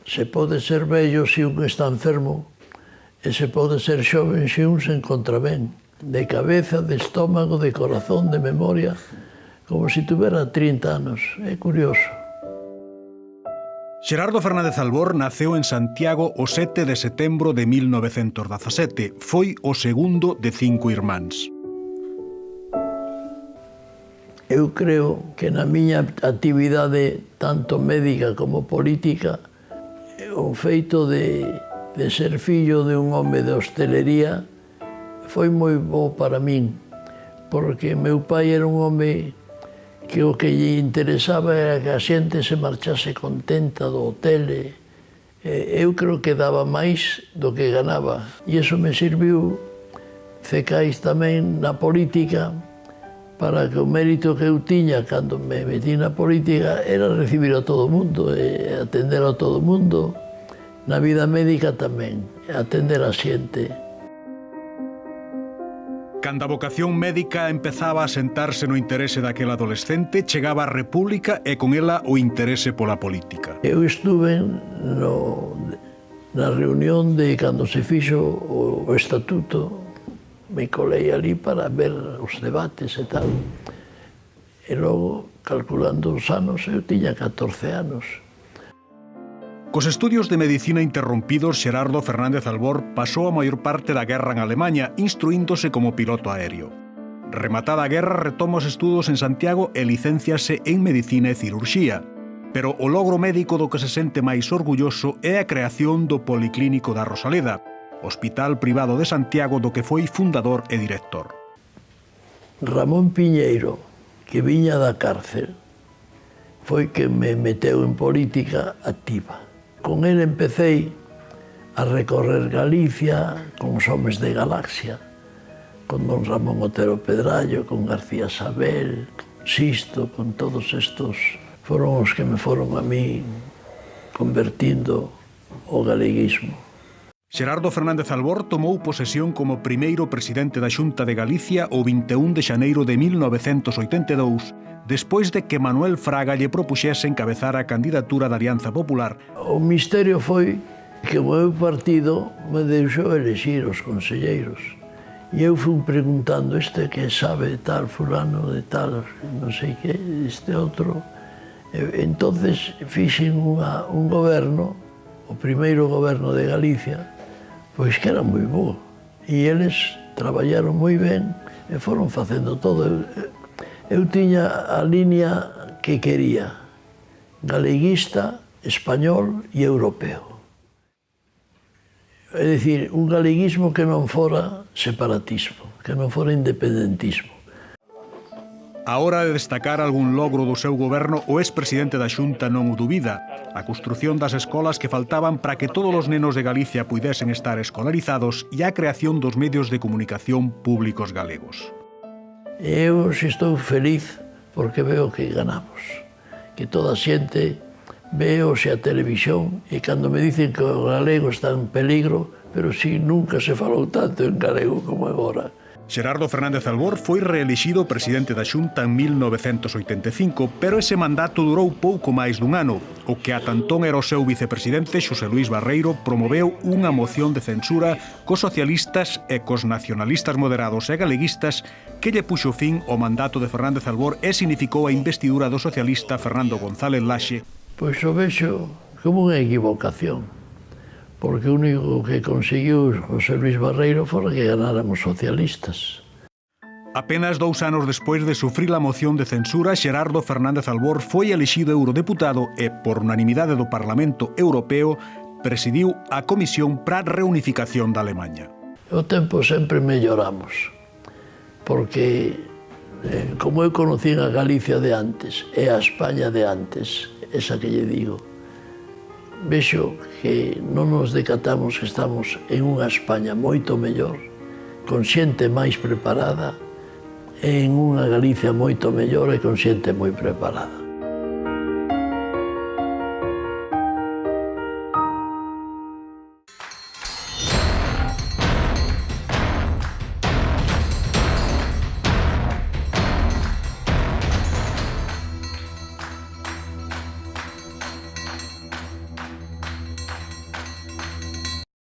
Se pode ser vello se un está enfermo e se pode ser xoven se un se encontra ben, de cabeza, de estómago, de corazón, de memoria, como se tuvera 30 anos. É curioso. Xerardo Fernández Albor naceu en Santiago o 7 de setembro de 1917. Foi o segundo de 5 irmáns. Eu creo que na miña actividade, tanto médica como política, o feito de ser fillo de un home de hostelería foi moi bo para min, porque meu pai era un home que o que lle interesaba era que a xente se marchase contenta do hotel. Eu creo que daba máis do que ganaba. E iso me serviu, cecais tamén na política, para que o mérito que eu tiña cando me metí na política era recibir a todo o mundo, e atender a todo o mundo. Na vida médica tamén, atender a xente. Cando a vocación médica empezaba a sentarse no interese daquel adolescente, chegaba a República e con ela o interese pola política. Eu estuve na reunión de cando se fixo o estatuto, me colei ali para ver os debates e tal. E logo, calculando os anos, eu tiña 14 anos. Cos estudios de medicina interrompidos, Xerardo Fernández Albor pasou a maior parte da guerra en Alemaña, instruíndose como piloto aéreo. Rematada a guerra, retoma os estudos en Santiago e licénciase en medicina e cirurxía. Pero o logro médico do que se sente máis orgulloso é a creación do Policlínico da Rosaleda, hospital privado de Santiago do que foi fundador e director. Ramón Piñeiro, que viña da cárcel, foi que me meteu en política activa. Con ele empecé a recorrer Galicia con os homes de Galaxia, con don Ramón Otero Pedrallo, con García Sabel, con Sisto, con todos estos. Foron os que me foron a mí convertindo o galeguismo. Xerardo Fernández Albor tomou posesión como primeiro presidente da Xunta de Galicia o 21 de xaneiro de 1982, despois de que Manuel Fraga lle propuxese encabezar a candidatura da Alianza Popular. O misterio foi que o meu partido me deixou elexir os conselleiros. E eu fui preguntando, este que sabe de tal, fulano de tal, non sei que, este outro. Entonces fixen un goberno, o primeiro goberno de Galicia, pois que era moi bo. E eles traballaron moi ben e foron facendo todo. Eu tiña a línea que quería, galeguista, español e europeo. É dicir, un galeguismo que non fora separatismo, que non fora independentismo. A hora de destacar algún logro do seu goberno, o expresidente da Xunta non o dubida. A construción das escolas que faltaban para que todos os nenos de Galicia puidesen estar escolarizados e a creación dos medios de comunicación públicos galegos. Eu estou feliz porque veo que ganamos, que toda a xente veose a televisión e cando me dicen que o galego está en peligro, pero si nunca se falou tanto en galego como agora. Xerardo Fernández Albor foi reelixido presidente da Xunta en 1985, pero ese mandato durou pouco máis dun ano. O que ata entón era o seu vicepresidente, Xosé Luís Barreiro, promoveu unha moción de censura cos socialistas e cos nacionalistas moderados e galeguistas que lle puxo fin ao mandato de Fernández Albor e significou a investidura do socialista Fernando González Laxe. Pois o vexo como unha equivocación, porque o único que conseguiu José Luís Barreiro fora que ganaran os socialistas. Apenas 2 anos despois de sufrir a moción de censura, Xerardo Fernández Albor foi elixido eurodeputado e, por unanimidade do Parlamento Europeo, presidiu a Comisión para a Reunificación da Alemanha. O tempo sempre melloramos, porque como eu conocín a Galicia de antes e a España de antes, esa que lle digo, vexo que non nos decatamos que estamos en unha España moito mellor, con xente máis preparada, e en unha Galicia moito mellor e con xente moi preparada.